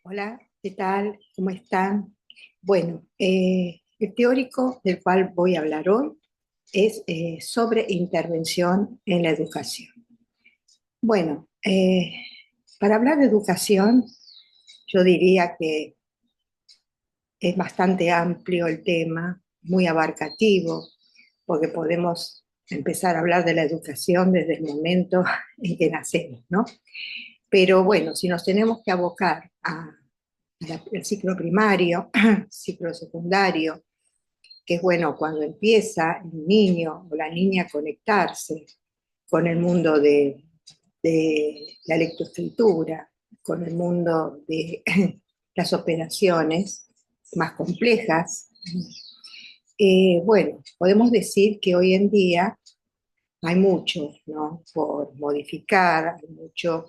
Hola, ¿qué tal? ¿Cómo están? Bueno, el teórico del cual voy a hablar hoy es sobre intervención en la educación. Bueno, para hablar de educación, yo diría que es bastante amplio el tema, muy abarcativo, porque podemos empezar a hablar de la educación desde el momento en que nacemos, ¿no? Pero bueno, si nos tenemos que abocar al ciclo primario, ciclo secundario, que es bueno cuando empieza el niño o la niña a conectarse con el mundo de la lectoescritura, con el mundo de las operaciones más complejas. Bueno, podemos decir que hoy en día hay mucho, ¿no?, por modificar, hay mucho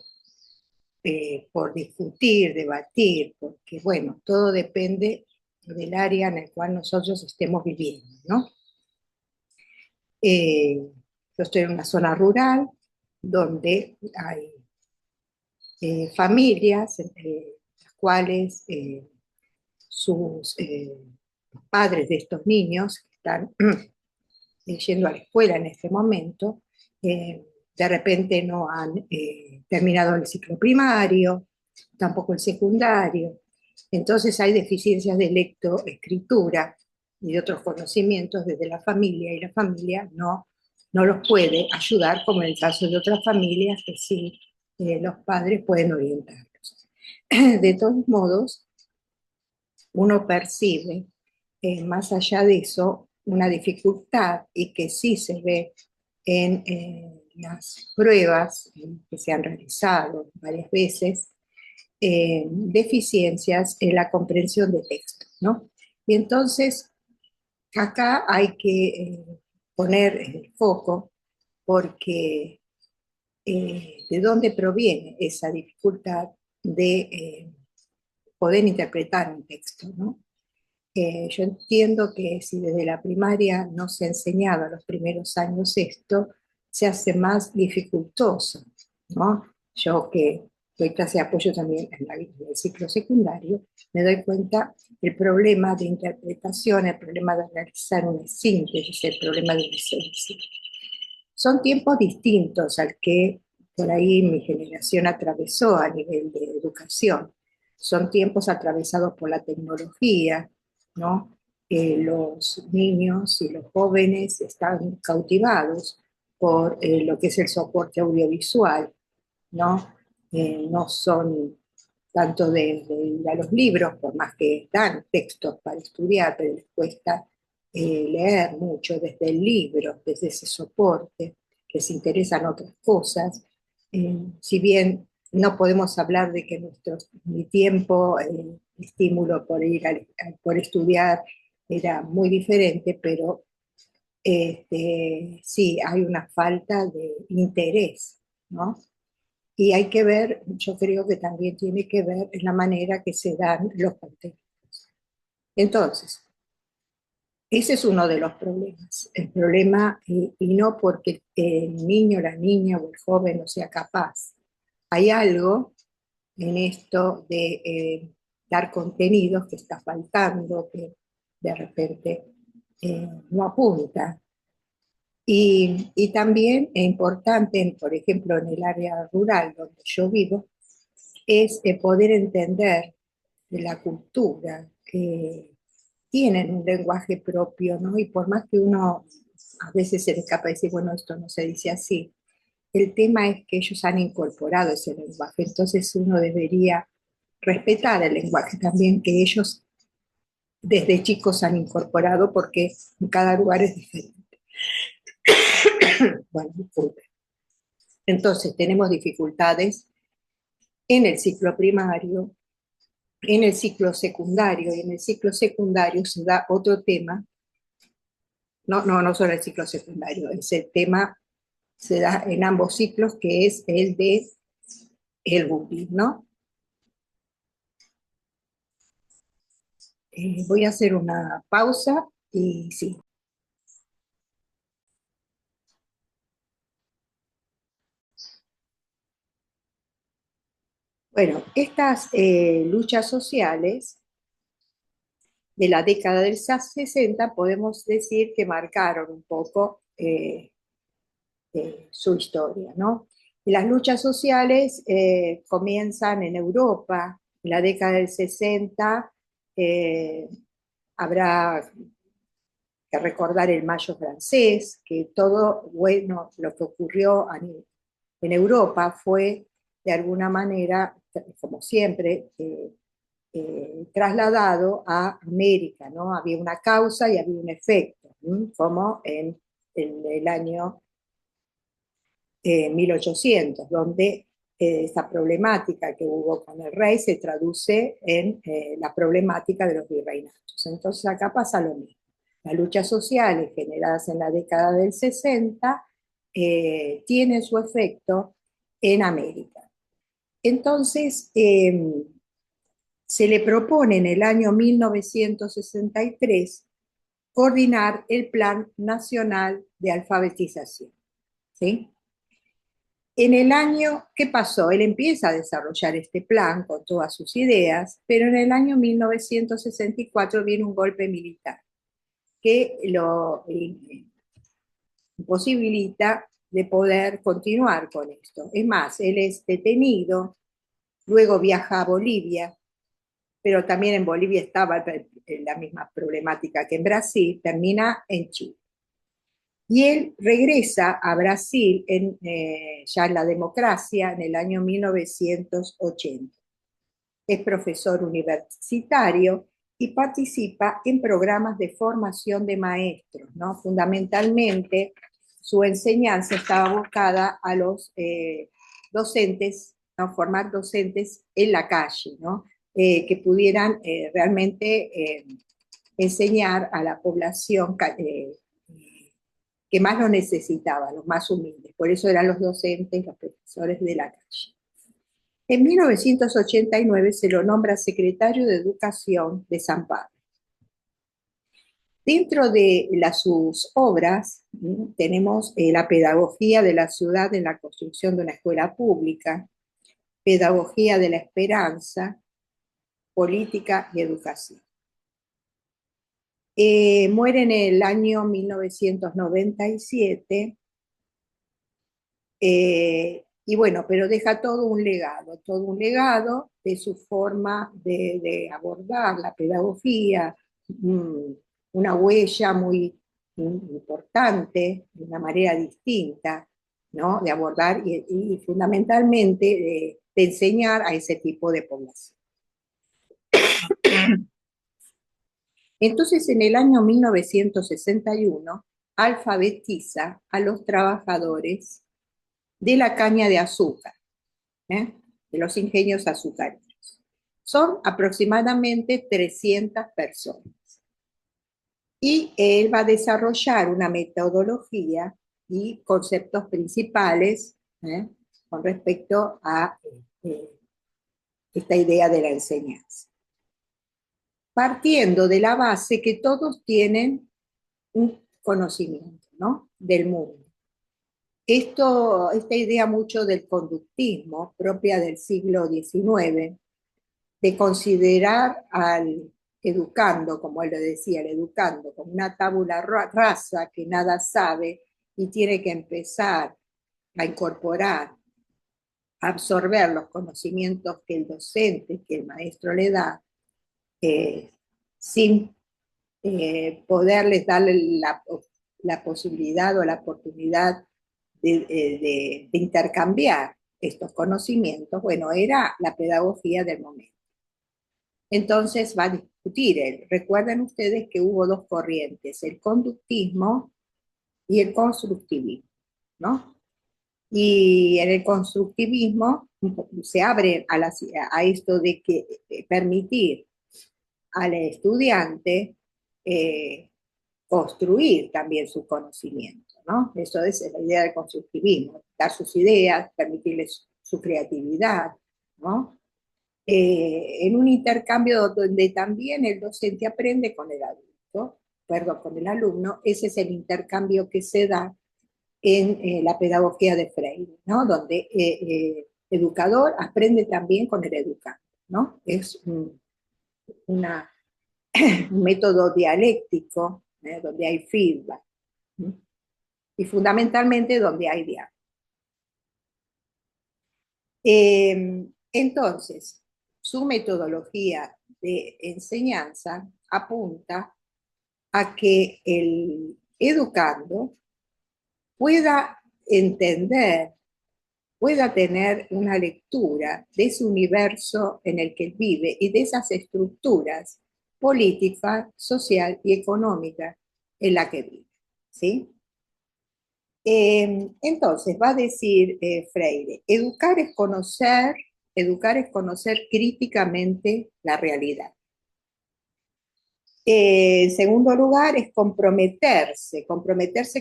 por discutir, debatir, porque bueno, todo depende del área en el cual nosotros estemos viviendo, ¿no? Yo estoy en una zona rural donde hay familias las cuales los padres de estos niños que están yendo a la escuela en este momento, de repente no han terminado el ciclo primario, tampoco el secundario. Entonces hay deficiencias de lectoescritura y de otros conocimientos desde la familia, y la familia no los puede ayudar, como en el caso de otras familias que sí los padres pueden orientarlos. De todos modos, uno percibe, más allá de eso, una dificultad, y que sí se ve en las pruebas que se han realizado varias veces, deficiencias en la comprensión de texto, ¿no? Y entonces acá hay que poner el foco, porque de dónde proviene esa dificultad de poder interpretar un texto, ¿no? Yo entiendo que si desde la primaria no se ha enseñado a los primeros años esto, se hace más dificultoso, ¿no? Yo que doy clase de apoyo también en el ciclo secundario, me doy cuenta del problema de interpretación, el problema de realizar una síntesis, el problema de una síntesis. Son tiempos distintos al que por ahí mi generación atravesó a nivel de educación. Son tiempos atravesados por la tecnología, ¿no? Los niños y los jóvenes están cautivados por lo que es el soporte audiovisual, ¿no? No son tanto de ir a los libros, por más que dan textos para estudiar, pero les cuesta leer mucho desde el libro, desde ese soporte, les interesan otras cosas. Si bien no podemos hablar de que mi tiempo, el estímulo por por estudiar era muy diferente, pero sí hay una falta de interés, ¿no? Y hay que ver, yo creo que también tiene que ver en la manera que se dan los contenidos. Entonces, ese es uno de los problemas. El problema, y no porque el niño, la niña o el joven no sea capaz. Hay algo en esto de dar contenidos que está faltando, que de repente no apunta. Y también es importante, por ejemplo, en el área rural donde yo vivo, es poder entender de la cultura, que tienen un lenguaje propio, ¿no? Y por más que uno a veces se le escapa y decir, bueno, esto no se dice así, el tema es que ellos han incorporado ese lenguaje, entonces uno debería respetar el lenguaje también que ellos desde chicos han incorporado, porque en cada lugar es diferente. Bueno, disculpe. Entonces tenemos dificultades en el ciclo primario, en el ciclo secundario, y en el ciclo secundario se da otro tema, no solo el ciclo secundario, ese tema se da en ambos ciclos, que es el de el bullying, ¿no? Voy a hacer una pausa y sí. Bueno, estas luchas sociales de la década del 60 podemos decir que marcaron un poco su historia, ¿no? Y las luchas sociales comienzan en Europa, en la década del 60 eh, habrá que recordar el Mayo francés, que todo, bueno, lo que ocurrió en Europa fue de alguna manera, como siempre, trasladado a América, ¿no? Había una causa y había un efecto, ¿sí? Como en el año 1800, donde esa problemática que hubo con el rey se traduce en la problemática de los virreinatos. Entonces acá pasa lo mismo. Las luchas sociales generadas en la década del 60 tienen su efecto en América. Entonces, se le propone en el año 1963 coordinar el Plan Nacional de Alfabetización. ¿Sí? En el año, ¿qué pasó? Él empieza a desarrollar este plan con todas sus ideas, pero en el año 1964 viene un golpe militar que lo imposibilita de poder continuar con esto. Es más, él es detenido, luego viaja a Bolivia, pero también en Bolivia estaba la misma problemática que en Brasil, termina en Chile. Y él regresa a Brasil ya en la democracia en el año 1980. Es profesor universitario y participa en programas de formación de maestros, ¿no? Fundamentalmente, su enseñanza estaba abocada a los docentes, ¿no? Formar docentes en la calle, ¿no? Que pudieran realmente enseñar a la población que más lo necesitaba, los más humildes. Por eso eran los docentes, los profesores de la calle. En 1989 se lo nombra secretario de Educación de San Pablo. Dentro de sus obras tenemos la pedagogía de la ciudad en la construcción de una escuela pública, pedagogía de la esperanza, política y educación. Muere en el año 1997 y bueno, pero deja todo un legado de su forma de abordar la pedagogía, una huella muy importante, de una manera distinta, ¿no? De abordar y fundamentalmente de enseñar a ese tipo de población. Entonces, en el año 1961, alfabetiza a los trabajadores de la caña de azúcar, de los ingenios azucareros. Son aproximadamente 300 personas. Y él va a desarrollar una metodología y conceptos principales con respecto a esta idea de la enseñanza. Partiendo de la base que todos tienen un conocimiento, ¿no? Del mundo. Esta idea mucho del conductismo, propia del siglo XIX, de considerar al educando, como él lo decía, el educando, como una tabula rasa que nada sabe y tiene que empezar a incorporar, a absorber los conocimientos que el docente, que el maestro le da, sin poderles darle la posibilidad o la oportunidad de intercambiar estos conocimientos. Bueno, era la pedagogía del momento. Entonces va a discutir él. Recuerden ustedes que hubo dos corrientes, el conductismo y el constructivismo, ¿no? Y en el constructivismo se abre a esto de que permitir al estudiante construir también su conocimiento, ¿no? Eso es la idea del constructivismo, dar sus ideas, permitirles su creatividad, ¿no? En un intercambio donde también el docente aprende con el adulto, perdón, con el alumno, ese es el intercambio que se da en la pedagogía de Freire, ¿no? Donde educador aprende también con el educando, ¿no? Es una, un método dialéctico, donde hay feedback, ¿no? Y fundamentalmente donde hay diálogo. Entonces, su metodología de enseñanza apunta a que el educando pueda entender, pueda tener una lectura de ese universo en el que vive y de esas estructuras política, social y económica en la que vive. ¿Sí? Entonces, va a decir Freire, educar es conocer críticamente la realidad. En segundo lugar, es comprometerse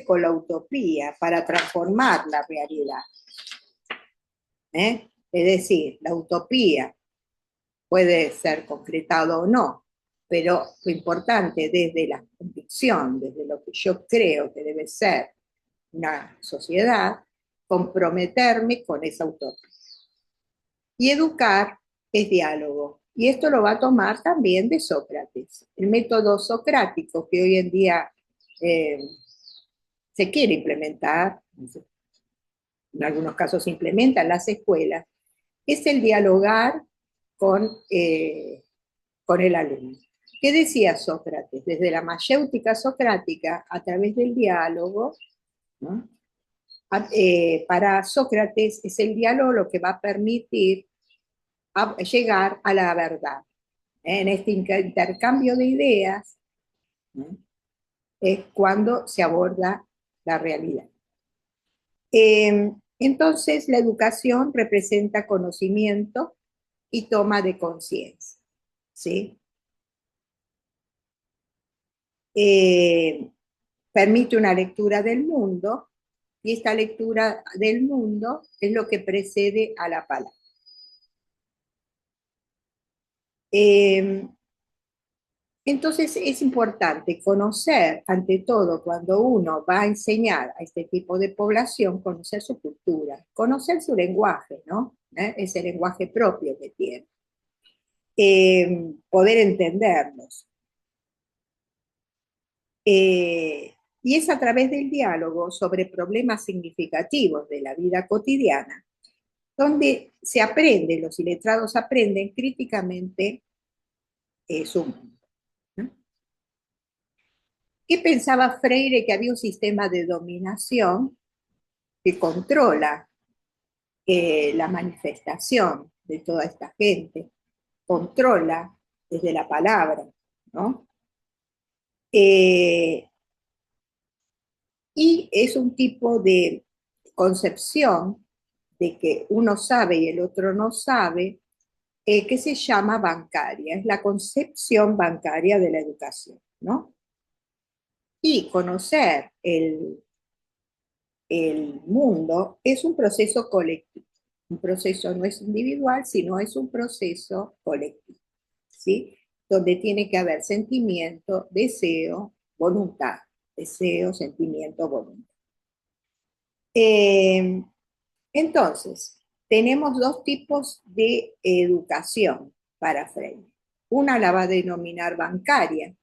con la utopía para transformar la realidad. Es decir, la utopía puede ser concretado o no, pero lo importante desde la convicción, desde lo que yo creo que debe ser una sociedad, comprometerme con esa utopía. Y educar es diálogo. Y esto lo va a tomar también de Sócrates. El método socrático que hoy en día eh, se quiere implementar, en algunos casos se implementa en las escuelas, es el dialogar con el alumno. ¿Qué decía Sócrates? Desde la mayéutica socrática, a través del diálogo, ¿no? Para Sócrates es el diálogo lo que va a permitir llegar a la verdad. En este intercambio de ideas, ¿no? Es cuando se aborda la realidad. Entonces, la educación representa conocimiento y toma de conciencia. ¿Sí? Eh, Permite una lectura del mundo y esta lectura del mundo es lo que precede a la palabra. Eh, entonces es importante conocer, ante todo, cuando uno va a enseñar a este tipo de población, conocer su cultura, conocer su lenguaje, ¿no? Ese lenguaje propio que tiene. Poder entenderlos. Y es a través del diálogo sobre problemas significativos de la vida cotidiana donde se aprende, los iletrados aprenden críticamente su mundo. ¿No? ¿Qué pensaba Freire? Que había un sistema de dominación que controla la manifestación de toda esta gente, controla desde la palabra, ¿no? Eh, y es un tipo de concepción de que uno sabe y el otro no sabe, que se llama bancaria, es la concepción bancaria de la educación, ¿no? Y conocer el mundo es un proceso colectivo, un proceso no es individual, sino es un proceso colectivo, ¿sí? Donde tiene que haber sentimiento, deseo, voluntad, deseo, sentimiento, voluntad. Eh, entonces, tenemos dos tipos de educación para Freire. Una la va a denominar bancaria,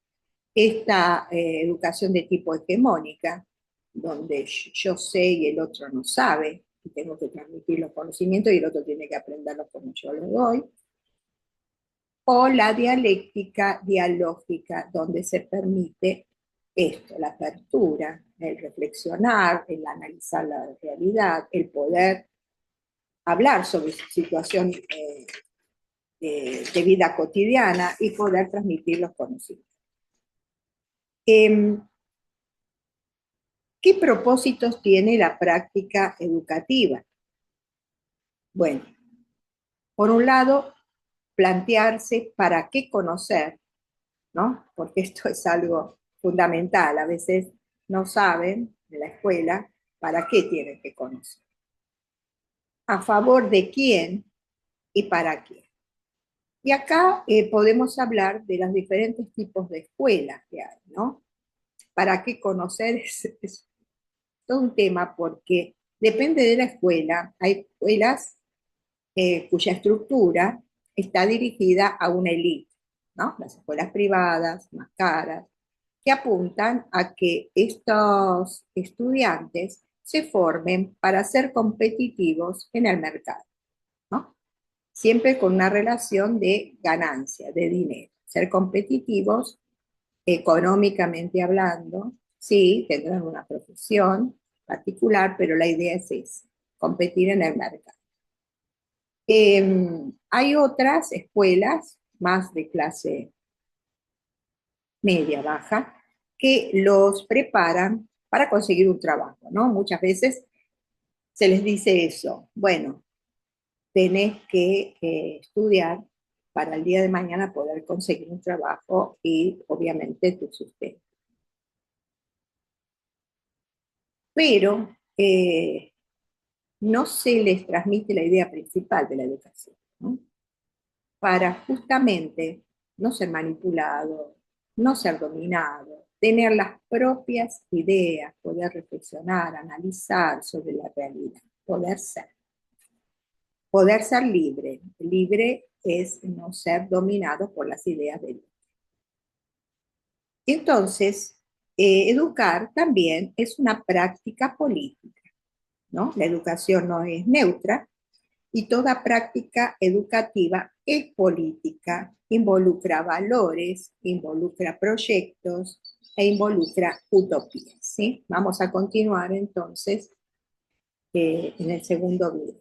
esta educación de tipo hegemónica, donde yo sé y el otro no sabe, y tengo que transmitir los conocimientos y el otro tiene que aprenderlos como yo los doy, o la dialéctica dialógica, donde se permite esto, la apertura, el reflexionar, el analizar la realidad, el poder hablar sobre su situación de vida cotidiana y poder transmitir los conocimientos. Eh, ¿Qué propósitos tiene la práctica educativa? Bueno, por un lado, plantearse para qué conocer, ¿no? Porque esto es algo fundamental. A veces no saben en la escuela para qué tienen que conocer. A favor de quién y para quién. Y acá podemos hablar de los diferentes tipos de escuelas que hay, ¿no? Para qué conocer es todo un tema porque depende de la escuela. Hay escuelas cuya estructura está dirigida a una élite, ¿no? Las escuelas privadas, más caras, que apuntan a que estos estudiantes se formen para ser competitivos en el mercado, ¿no? Siempre con una relación de ganancia, de dinero. Ser competitivos económicamente hablando, sí, tendrán una profesión particular, pero la idea es esa, competir en el mercado. Hay otras escuelas, más de clase media, baja, que los preparan para conseguir un trabajo, ¿no? Muchas veces se les dice eso, bueno, tenés que estudiar para el día de mañana poder conseguir un trabajo y obviamente tu sustento. Pero no se les transmite la idea principal de la educación, ¿no? Para justamente no ser manipulado, no ser dominado, tener las propias ideas, poder reflexionar, analizar sobre la realidad, poder ser libre. Libre es no ser dominado por las ideas de otro. Entonces, educar también es una práctica política, ¿no? La educación no es neutra, y toda práctica educativa es política, involucra valores, involucra proyectos e involucra utopías, ¿sí? Vamos a continuar entonces en el segundo video.